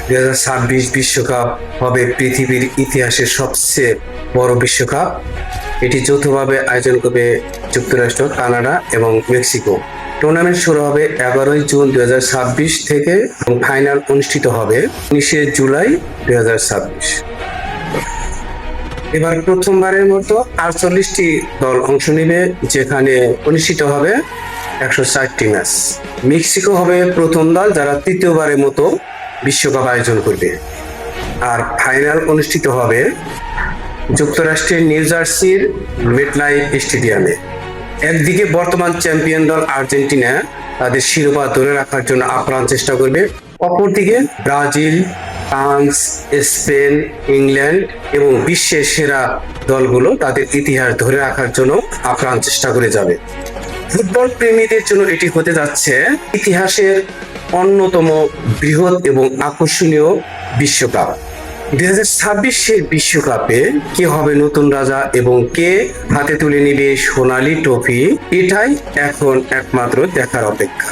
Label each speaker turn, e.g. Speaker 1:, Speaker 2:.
Speaker 1: 2026 বিশ্বকাপ হবে পৃথিবীর ইতিহাসের সবচেয়ে বড় বিশ্বকাপ। এটি যৌথভাবে আয়োজন করবে যুক্তরাষ্ট্র, কানাডা এবং মেক্সিকো। টুর্নামেন্ট শুরু হবে 11 জুন 2026 থেকে এবং ফাইনাল অনুষ্ঠিত হবে 19 জুলাই 2026। এবার প্রথমবারের মতো 48টি দল অংশ নেবে, যেখানে অনুষ্ঠিত হবে 104টি ম্যাচ। মেক্সিকো হবে প্রথম দল যারা তৃতীয়বারের মতো বিশ্বকাপ আয়োজন করবে। আর ফাইনাল অনুষ্ঠিত হবে যুক্তরাষ্ট্রের নিউ জার্সির মেটলাইফ স্টেডিয়ামে। একদিকে বর্তমান চ্যাম্পিয়ন দল আর্জেন্টিনা তাদের শিরোপা ধরে রাখার জন্য আপ্রাণ চেষ্টা করবে, অপরদিকে ব্রাজিল, ফ্রান্স, স্পেন, ইংল্যান্ড এবং বিশ্বের সেরা দলগুলো তাদের ইতিহাস ধরে রাখার জন্য আপ্রাণ চেষ্টা করে যাবে। ফুটবল প্রেমীদের জন্য এটি হতে যাচ্ছে ইতিহাসের অন্যতম বৃহৎ এবং আকর্ষণীয় বিশ্বকাপ। 2026 বিশ্বকাপে কে হবে নতুন রাজা এবং কে হাতে তুলে নিবে সোনালী ট্রফি, এটাই এখন একমাত্র দেখার অপেক্ষা।